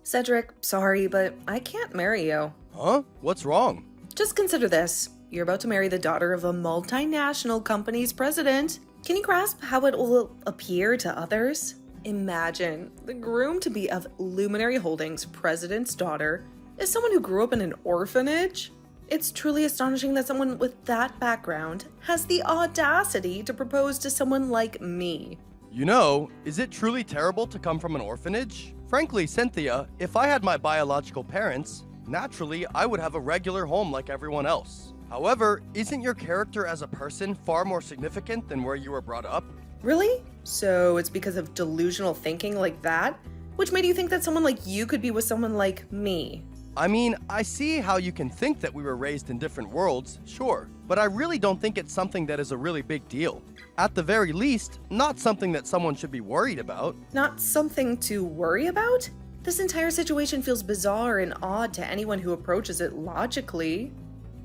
Cedric, sorry, but I can't marry you. Huh? What's wrong? Just consider this. You're about to marry the daughter of a multinational company's president. Can you grasp how it will appear to others? Imagine the groom-to-be of Luminary Holdings' president's daughter is someone who grew up in an orphanage. It's truly astonishing that someone with that background has the audacity to propose to someone like me. You know, is it truly terrible to come from an orphanage? Frankly, Cynthia, if I had my biological parents, naturally I would have a regular home like everyone else. However, isn't your character as a person far more significant than where you were brought up? Really? So it's because of delusional thinking like that, which made you think that someone like you could be with someone like me? I mean, I see how you can think that we were raised in different worlds, sure, but I really don't think it's something that is a really big deal. At the very least, not something that someone should be worried about. Not something to worry about? This entire situation feels bizarre and odd to anyone who approaches it logically.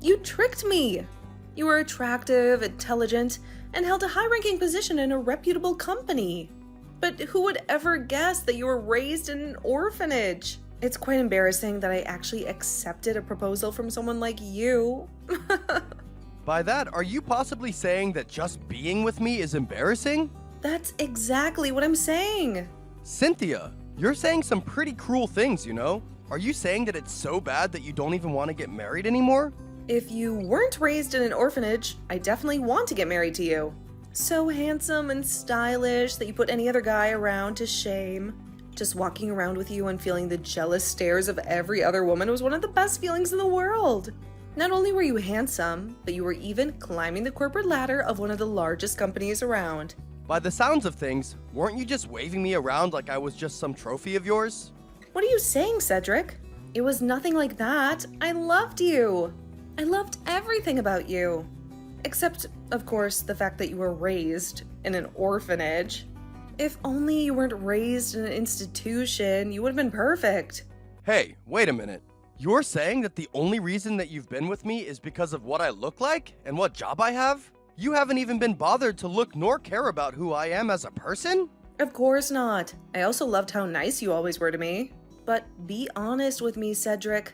You tricked me! You were attractive, intelligent, and held a high-ranking position in a reputable company. But who would ever guess that you were raised in an orphanage? It's quite embarrassing that I actually accepted a proposal from someone like you. By that, are you possibly saying that just being with me is embarrassing? That's exactly what I'm saying. Cynthia, you're saying some pretty cruel things, you know? Are you saying that it's so bad that you don't even want to get married anymore? If you weren't raised in an orphanage, I definitely want to get married to you. So handsome and stylish that you put any other guy around to shame. Just walking around with you and feeling the jealous stares of every other woman was one of the best feelings in the world. Not only were you handsome, but you were even climbing the corporate ladder of one of the largest companies around. By the sounds of things, weren't you just waving me around like I was just some trophy of yours? What are you saying, Cedric? It was nothing like that. I loved you. I loved everything about you. Except, of course, the fact that you were raised in an orphanage. If only you weren't raised in an institution, you would have been perfect. Hey, wait a minute. You're saying that the only reason that you've been with me is because of what I look like and what job I have? You haven't even been bothered to look nor care about who I am as a person? Of course not. I also loved how nice you always were to me. But be honest with me, Cedric.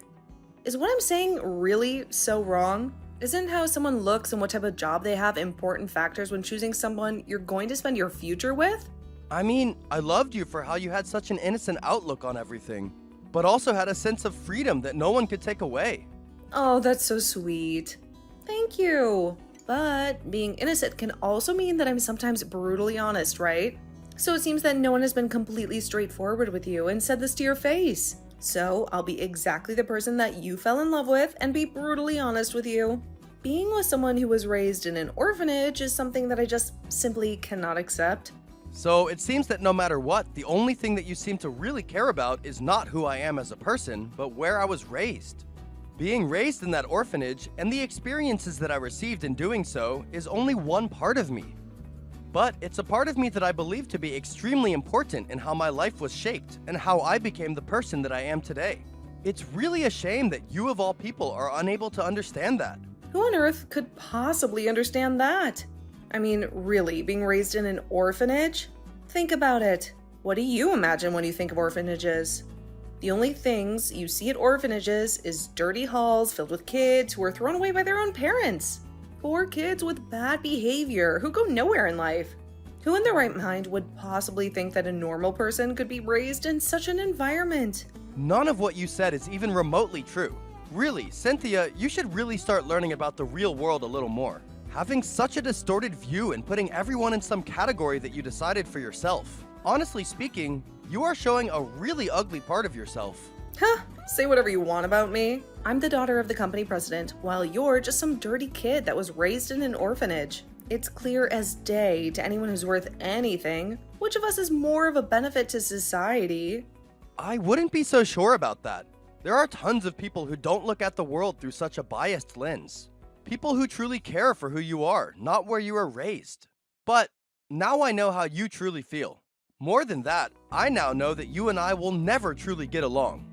Is what I'm saying really so wrong? Isn't how someone looks and what type of job they have important factors when choosing someone you're going to spend your future with? I mean, I loved you for how you had such an innocent outlook on everything, but also had a sense of freedom that no one could take away. Oh, that's so sweet. Thank you. But being innocent can also mean that I'm sometimes brutally honest, right? So it seems that no one has been completely straightforward with you and said this to your face. So I'll be exactly the person that you fell in love with and be brutally honest with you. Being with someone who was raised in an orphanage is something that I just simply cannot accept. So it seems that no matter what, the only thing that you seem to really care about is not who I am as a person, but where I was raised. Being raised in that orphanage and the experiences that I received in doing so is only one part of me. But it's a part of me that I believe to be extremely important in how my life was shaped and how I became the person that I am today. It's really a shame that you of all people are unable to understand that. Who on earth could possibly understand that? I mean, really, being raised in an orphanage? Think about it. What do you imagine when you think of orphanages? The only things you see at orphanages is dirty halls filled with kids who are thrown away by their own parents. Poor kids with bad behavior who go nowhere in life. Who in their right mind would possibly think that a normal person could be raised in such an environment? None of what you said is even remotely true. Really, Cynthia, you should really start learning about the real world a little more. Having such a distorted view and putting everyone in some category that you decided for yourself. Honestly speaking, you are showing a really ugly part of yourself. Huh, say whatever you want about me. I'm the daughter of the company president, while you're just some dirty kid that was raised in an orphanage. It's clear as day to anyone who's worth anything, which of us is more of a benefit to society. I wouldn't be so sure about that. There are tons of people who don't look at the world through such a biased lens. People who truly care for who you are, not where you were raised. But now I know how you truly feel. More than that, I now know that you and I will never truly get along.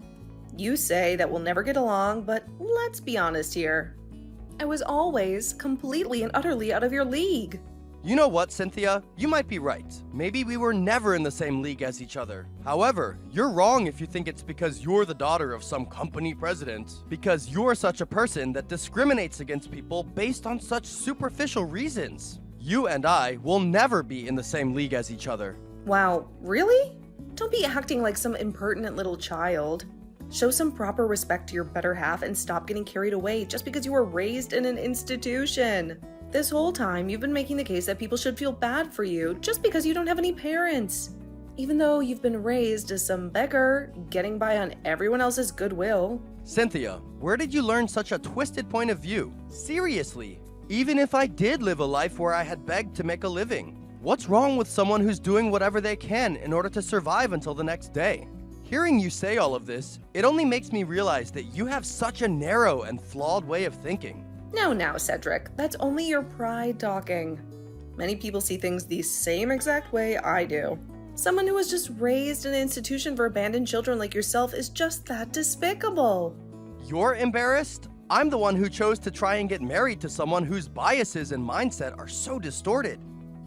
You say that we'll never get along, but let's be honest here. I was always completely and utterly out of your league. You know what, Cynthia? You might be right. Maybe we were never in the same league as each other. However, you're wrong if you think it's because you're the daughter of some company president. Because you're such a person that discriminates against people based on such superficial reasons. You and I will never be in the same league as each other. Wow, really? Don't be acting like some impertinent little child. Show some proper respect to your better half and stop getting carried away just because you were raised in an institution. This whole time, you've been making the case that people should feel bad for you just because you don't have any parents. Even though you've been raised as some beggar, getting by on everyone else's goodwill. Cynthia, where did you learn such a twisted point of view? Seriously, even if I did live a life where I had begged to make a living, what's wrong with someone who's doing whatever they can in order to survive until the next day? Hearing you say all of this, it only makes me realize that you have such a narrow and flawed way of thinking. No, now, Cedric, that's only your pride talking. Many people see things the same exact way I do. Someone who was just raised in an institution for abandoned children like yourself is just that despicable. You're embarrassed? I'm the one who chose to try and get married to someone whose biases and mindset are so distorted.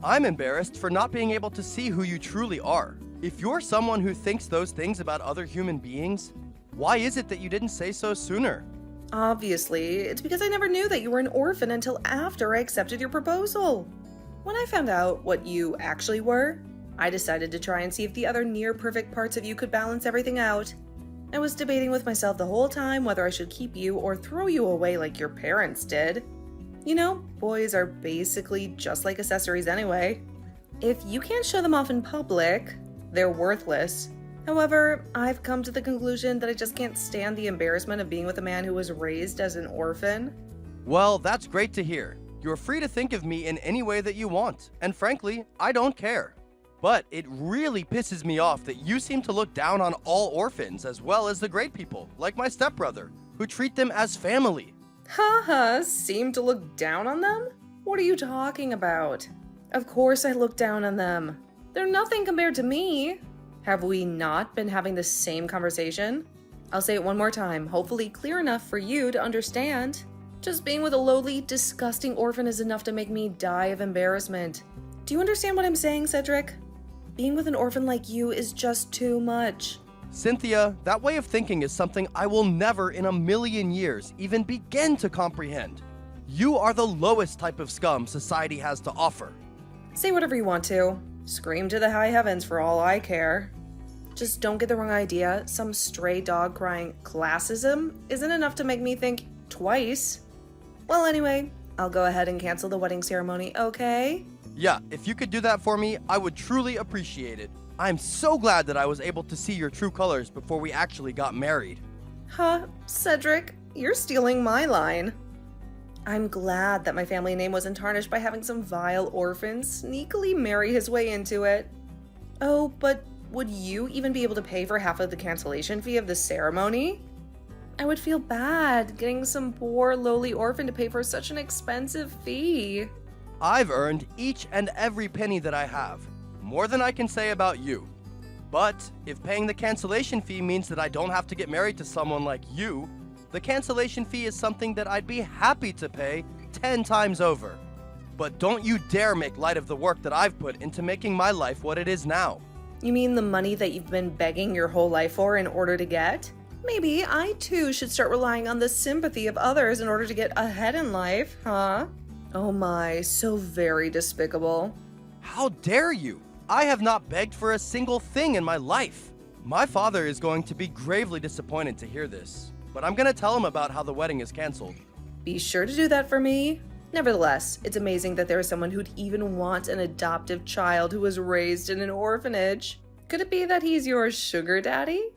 I'm embarrassed for not being able to see who you truly are. If you're someone who thinks those things about other human beings, why is it that you didn't say so sooner? Obviously, it's because I never knew that you were an orphan until after I accepted your proposal. When I found out what you actually were, I decided to try and see if the other near-perfect parts of you could balance everything out. I was debating with myself the whole time whether I should keep you or throw you away like your parents did. You know, boys are basically just like accessories anyway. If you can't show them off in public, they're worthless. However, I've come to the conclusion that I just can't stand the embarrassment of being with a man who was raised as an orphan. Well, that's great to hear. You're free to think of me in any way that you want, and frankly, I don't care. But it really pisses me off that you seem to look down on all orphans as well as the great people, like my stepbrother, who treat them as family. Haha, seem to look down on them? What are you talking about? Of course I look down on them. They're nothing compared to me. Have we not been having the same conversation? I'll say it one more time, hopefully clear enough for you to understand. Just being with a lowly, disgusting orphan is enough to make me die of embarrassment. Do you understand what I'm saying, Cedric? Being with an orphan like you is just too much. Cynthia, that way of thinking is something I will never in a million years even begin to comprehend. You are the lowest type of scum society has to offer. Say whatever you want to. Scream to the high heavens for all I care. Just don't get the wrong idea. Some stray dog crying classism isn't enough to make me think twice. Well, anyway, I'll go ahead and cancel the wedding ceremony, okay? Yeah, if you could do that for me, I would truly appreciate it. I'm so glad that I was able to see your true colors before we actually got married. Huh, Cedric, you're stealing my line. I'm glad that my family name wasn't tarnished by having some vile orphan sneakily marry his way into it. Oh, but would you even be able to pay for half of the cancellation fee of the ceremony? I would feel bad getting some poor lowly orphan to pay for such an expensive fee. I've earned each and every penny that I have, more than I can say about you. But if paying the cancellation fee means that I don't have to get married to someone like you, the cancellation fee is something that I'd be happy to pay 10 times over. But don't you dare make light of the work that I've put into making my life what it is now. You mean the money that you've been begging your whole life for in order to get? Maybe I too should start relying on the sympathy of others in order to get ahead in life, huh? Oh my, so very despicable. How dare you? I have not begged for a single thing in my life. My father is going to be gravely disappointed to hear this, but I'm going to tell him about how the wedding is canceled. Be sure to do that for me. Nevertheless, it's amazing that there is someone who'd even want an adoptive child who was raised in an orphanage. Could it be that he's your sugar daddy?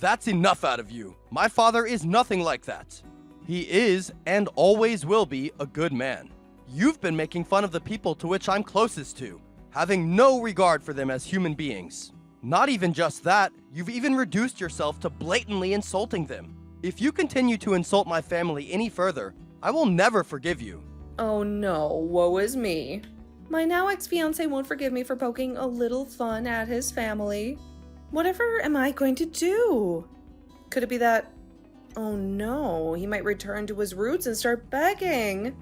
That's enough out of you. My father is nothing like that. He is, and always will be, a good man. You've been making fun of the people to which I'm closest to, having no regard for them as human beings. Not even just that, you've even reduced yourself to blatantly insulting them. If you continue to insult my family any further, I will never forgive you. Oh no, woe is me. My now ex-fiancé won't forgive me for poking a little fun at his family. Whatever am I going to do? Could it be that... Oh no, he might return to his roots and start begging.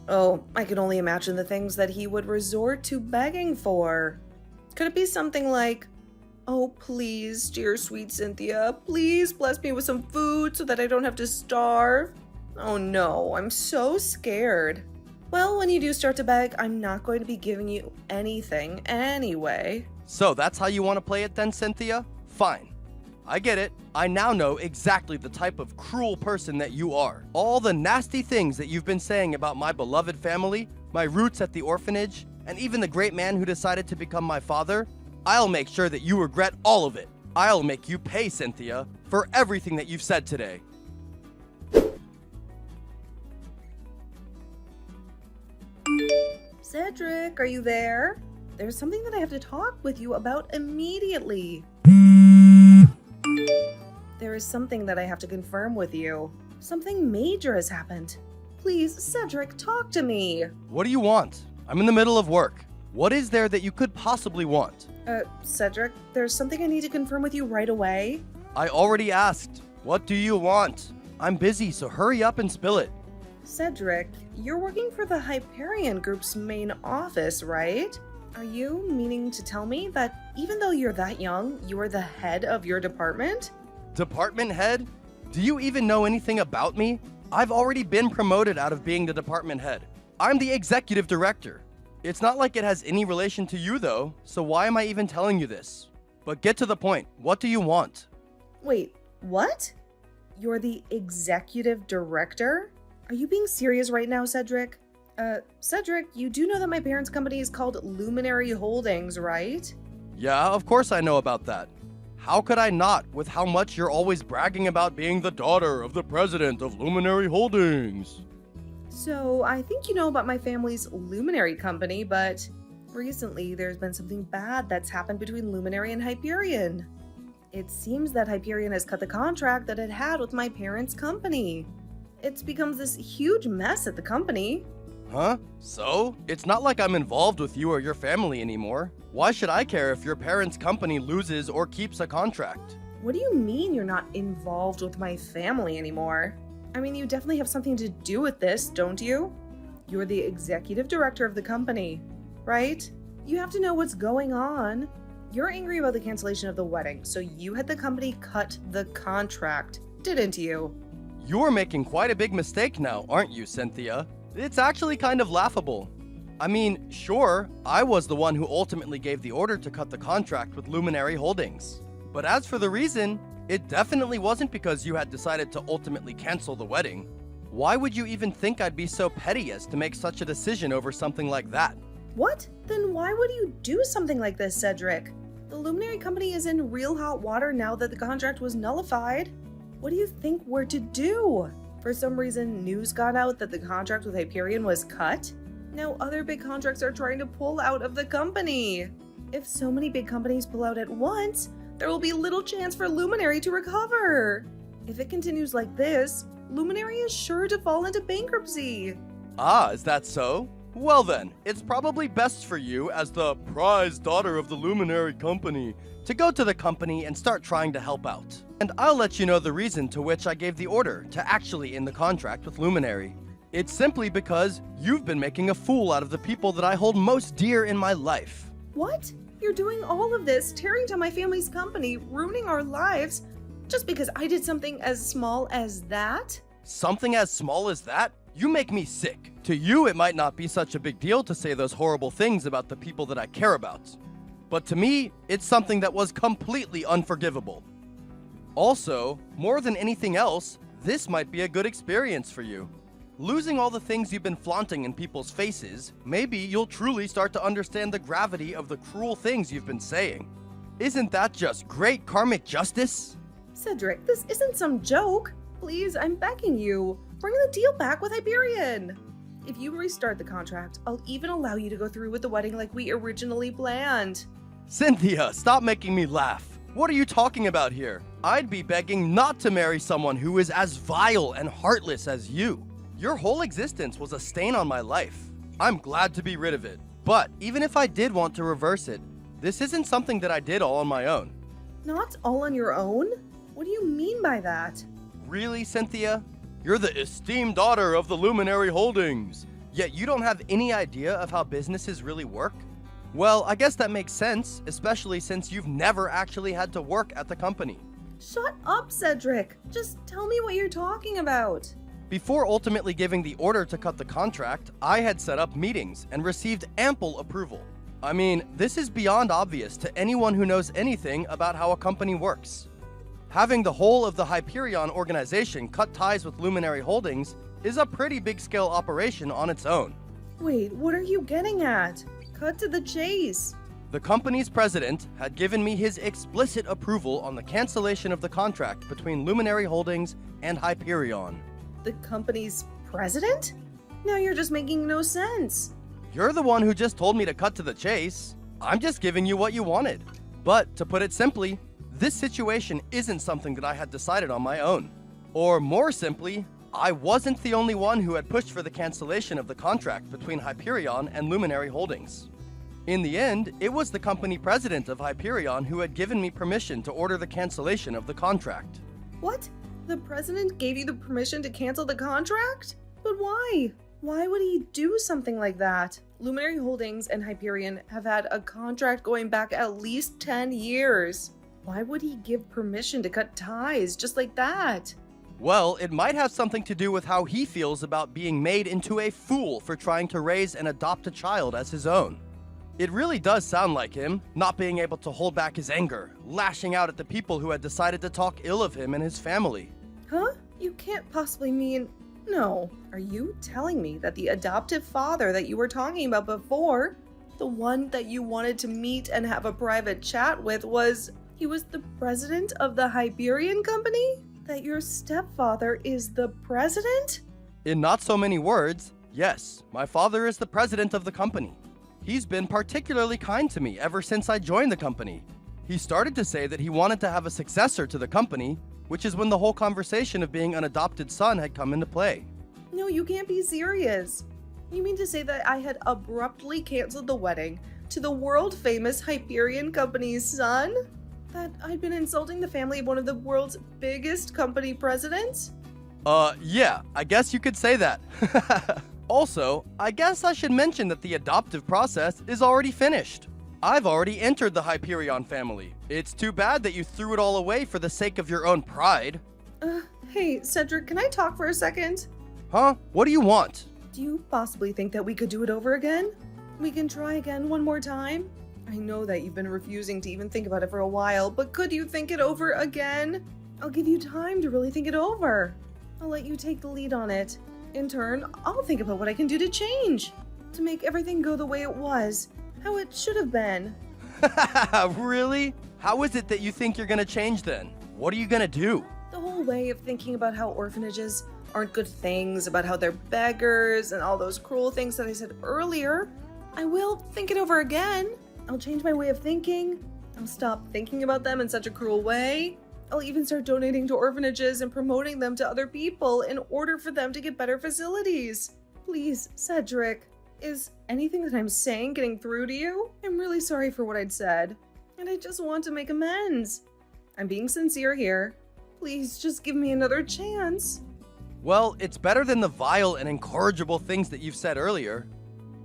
Oh, I can only imagine the things that he would resort to begging for. Could it be something like, "Oh, please, dear sweet Cynthia, please bless me with some food so that I don't have to starve"? Oh no, I'm so scared. Well, when you do start to beg, I'm not going to be giving you anything anyway. So that's how you want to play it then, Cynthia? Fine. I get it. I now know exactly the type of cruel person that you are. All the nasty things that you've been saying about my beloved family, my roots at the orphanage, and even the great man who decided to become my father, I'll make sure that you regret all of it. I'll make you pay, Cynthia, for everything that you've said today. Cedric, are you there? There's something that I have to talk with you about immediately. There is something that I have to confirm with you. Something major has happened. Please, Cedric, talk to me. What do you want? I'm in the middle of work. What is there that you could possibly want? Cedric, there's something I need to confirm with you right away. I already asked. What do you want? I'm busy, so hurry up and spill it. Cedric, you're working for the Hyperion Group's main office, right? Are you meaning to tell me that even though you're that young, you are the head of your department? Department head? Do you even know anything about me? I've already been promoted out of being the department head. I'm the executive director. It's not like it has any relation to you though, so why am I even telling you this? But get to the point. What do you want? Wait, what? You're the executive director? Are you being serious right now, Cedric? Cedric, you do know that my parents' company is called Luminary Holdings, right? Yeah, of course I know about that. How could I not, with how much you're always bragging about being the daughter of the president of Luminary Holdings? So, I think you know about my family's Luminary company, but recently there's been something bad that's happened between Luminary and Hyperion. It seems that Hyperion has cut the contract that it had with my parents' company. It's become this huge mess at the company. Huh? So? It's not like I'm involved with you or your family anymore. Why should I care if your parents' company loses or keeps a contract? What do you mean you're not involved with my family anymore? I mean, you definitely have something to do with this, don't you? You're the executive director of the company, right? You have to know what's going on. You're angry about the cancellation of the wedding, so you had the company cut the contract, didn't you? You're making quite a big mistake now, aren't you, Cynthia? It's actually kind of laughable. I mean, sure, I was the one who ultimately gave the order to cut the contract with Luminary Holdings. But as for the reason, it definitely wasn't because you had decided to ultimately cancel the wedding. Why would you even think I'd be so petty as to make such a decision over something like that? What? Then why would you do something like this, Cedric? The Luminary company is in real hot water now that the contract was nullified. What do you think we're to do? For some reason, news got out that the contract with Hyperion was cut. Now other big contracts are trying to pull out of the company. If so many big companies pull out at once, there will be little chance for Luminary to recover. If it continues like this, Luminary is sure to fall into bankruptcy. Ah, is that so? Well then, it's probably best for you, as the prize daughter of the Luminary company, to go to the company and start trying to help out. And I'll let you know the reason to which I gave the order to actually end the contract with Luminary. It's simply because you've been making a fool out of the people that I hold most dear in my life. What? You're doing all of this, tearing down my family's company, ruining our lives, just because I did something as small as that? Something as small as that? You make me sick. To you, it might not be such a big deal to say those horrible things about the people that I care about. But to me, it's something that was completely unforgivable. Also, more than anything else, this might be a good experience for you. Losing all the things you've been flaunting in people's faces, maybe you'll truly start to understand the gravity of the cruel things you've been saying. Isn't that just great karmic justice? Cedric, this isn't some joke. Please, I'm begging you. Bring the deal back with Hyperion. If you restart the contract, I'll even allow you to go through with the wedding like we originally planned. Cynthia, stop making me laugh. What are you talking about here? I'd be begging not to marry someone who is as vile and heartless as you. Your whole existence was a stain on my life. I'm glad to be rid of it. But even if I did want to reverse it, this isn't something that I did all on my own. Not all on your own? What do you mean by that? Really, Cynthia? You're the esteemed daughter of the Luminary Holdings. Yet you don't have any idea of how businesses really work? Well, I guess that makes sense, especially since you've never actually had to work at the company. Shut up, Cedric. Just tell me what you're talking about. Before ultimately giving the order to cut the contract, I had set up meetings and received ample approval. I mean, this is beyond obvious to anyone who knows anything about how a company works. Having the whole of the Hyperion organization cut ties with Luminary Holdings is a pretty big-scale operation on its own. Wait, what are you getting at? Cut to the chase. The company's president had given me his explicit approval on the cancellation of the contract between Luminary Holdings and Hyperion. The company's president? Now you're just making no sense. You're the one who just told me to cut to the chase. I'm just giving you what you wanted. But to put it simply, this situation isn't something that I had decided on my own. Or more simply, I wasn't the only one who had pushed for the cancellation of the contract between Hyperion and Luminary Holdings. In the end, it was the company president of Hyperion who had given me permission to order the cancellation of the contract. What? The president gave you the permission to cancel the contract? But why? Why would he do something like that? Luminary Holdings and Hyperion have had a contract going back at least 10 years. Why would he give permission to cut ties just like that? Well, it might have something to do with how he feels about being made into a fool for trying to raise and adopt a child as his own. It really does sound like him, not being able to hold back his anger, lashing out at the people who had decided to talk ill of him and his family. Huh? You can't possibly mean... No. Are you telling me that the adoptive father that you were talking about before, the one that you wanted to meet and have a private chat with, he was the president of the Hyperion company? That your stepfather is the president? In not so many words, yes, my father is the president of the company. He's been particularly kind to me ever since I joined the company. He started to say that he wanted to have a successor to the company, which is when the whole conversation of being an adopted son had come into play. No, you can't be serious. You mean to say that I had abruptly canceled the wedding to the world-famous Hyperion company's son? That I'd been insulting the family of one of the world's biggest company presidents? Yeah, I guess you could say that. Also, I guess I should mention that the adoptive process is already finished. I've already entered the Hyperion family. It's too bad that you threw it all away for the sake of your own pride. Hey, Cedric, can I talk for a second? Huh? What do you want? Do you possibly think that we could do it over again? We can try again one more time? I know that you've been refusing to even think about it for a while, but could you think it over again? I'll give you time to really think it over. I'll let you take the lead on it. In turn, I'll think about what I can do to change, to make everything go the way it was, how it should have been. Really? How is it that you think you're gonna change then? What are you gonna do? The whole way of thinking about how orphanages aren't good things, about how they're beggars, and all those cruel things that I said earlier, I will think it over again. I'll change my way of thinking. I'll stop thinking about them in such a cruel way. I'll even start donating to orphanages and promoting them to other people in order for them to get better facilities. Please, Cedric, is anything that I'm saying getting through to you? I'm really sorry for what I'd said, and I just want to make amends. I'm being sincere here. Please just give me another chance. Well, it's better than the vile and incorrigible things that you've said earlier,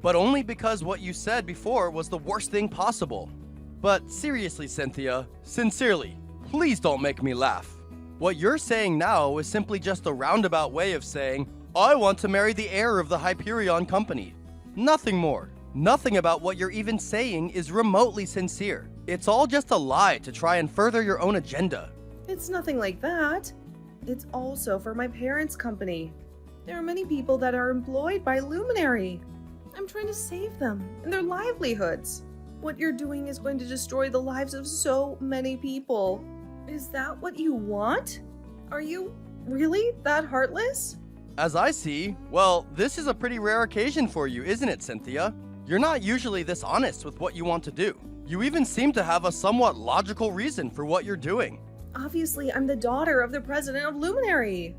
but only because what you said before was the worst thing possible. But seriously, Cynthia, sincerely, please don't make me laugh. What you're saying now is simply just a roundabout way of saying, I want to marry the heir of the Hyperion company. Nothing more. Nothing about what you're even saying is remotely sincere. It's all just a lie to try and further your own agenda. It's nothing like that. It's also for my parents' company. There are many people that are employed by Luminary. I'm trying to save them and their livelihoods. What you're doing is going to destroy the lives of so many people. Is that what you want? Are you really that heartless? As I see, well, this is a pretty rare occasion for you, isn't it, Cynthia? You're not usually this honest with what you want to do. You even seem to have a somewhat logical reason for what you're doing. Obviously, I'm the daughter of the president of Luminary.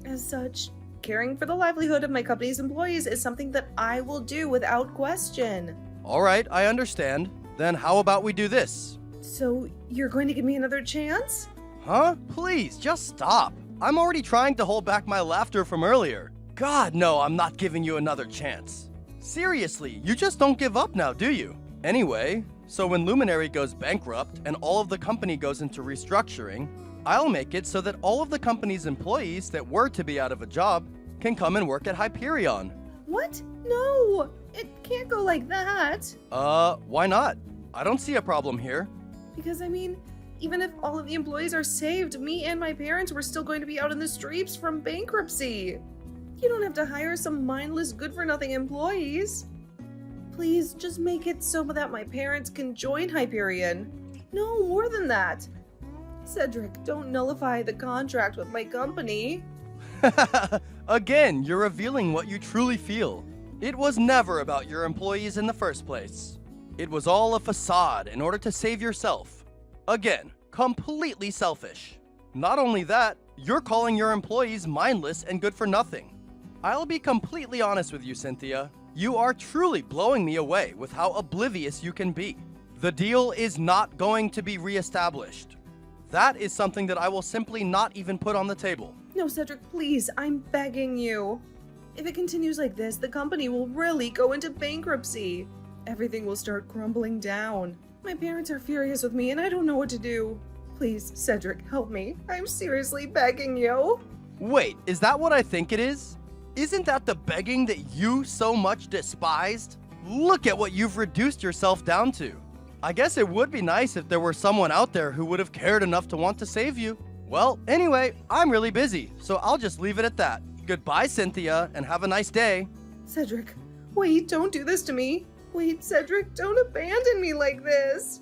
As such, caring for the livelihood of my company's employees is something that I will do without question. All right, I understand. Then how about we do this? So, you're going to give me another chance? Huh? Please, just stop. I'm already trying to hold back my laughter from earlier. God, no, I'm not giving you another chance. Seriously, you just don't give up now, do you? Anyway, so when Luminary goes bankrupt and all of the company goes into restructuring, I'll make it so that all of the company's employees that were to be out of a job can come and work at Hyperion. What? No! It can't go like that. Why not? I don't see a problem here. Because, even if all of the employees are saved, me and my parents were still going to be out in the streets from bankruptcy. You don't have to hire some mindless, good-for-nothing employees. Please, just make it so that my parents can join Hyperion. No, more than that. Cedric, don't nullify the contract with my company. Again, you're revealing what you truly feel. It was never about your employees in the first place. It was all a facade in order to save yourself. Again, completely selfish. Not only that, you're calling your employees mindless and good for nothing. I'll be completely honest with you, Cynthia. You are truly blowing me away with how oblivious you can be. The deal is not going to be reestablished. That is something that I will simply not even put on the table. No, Cedric, please, I'm begging you. If it continues like this, the company will really go into bankruptcy. Everything will start crumbling down. My parents are furious with me and I don't know what to do. Please, Cedric, help me. I'm seriously begging you. Wait, is that what I think it is? Isn't that the begging that you so much despised? Look at what you've reduced yourself down to. I guess it would be nice if there were someone out there who would have cared enough to want to save you. Well, anyway, I'm really busy, so I'll just leave it at that. Goodbye, Cynthia, and have a nice day. Cedric, wait, don't do this to me. Wait, Cedric, don't abandon me like this.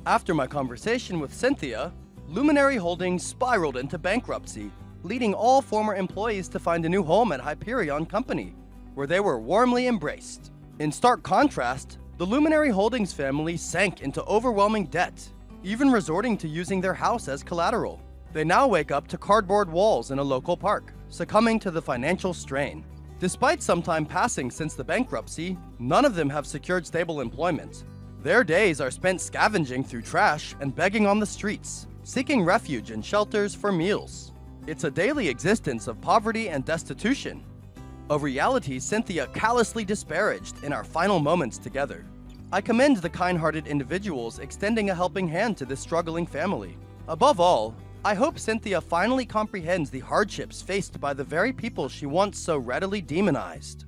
After my conversation with Cynthia, Luminary Holdings spiraled into bankruptcy, leading all former employees to find a new home at Hyperion Company, where they were warmly embraced. In stark contrast, the Luminary Holdings family sank into overwhelming debt, even resorting to using their house as collateral. They now wake up to cardboard walls in a local park, succumbing to the financial strain. Despite some time passing since the bankruptcy, none of them have secured stable employment. Their days are spent scavenging through trash and begging on the streets, seeking refuge in shelters for meals. It's a daily existence of poverty and destitution, a reality Cynthia callously disparaged in our final moments together. I commend the kind-hearted individuals extending a helping hand to this struggling family. Above all, I hope Cynthia finally comprehends the hardships faced by the very people she once so readily demonized.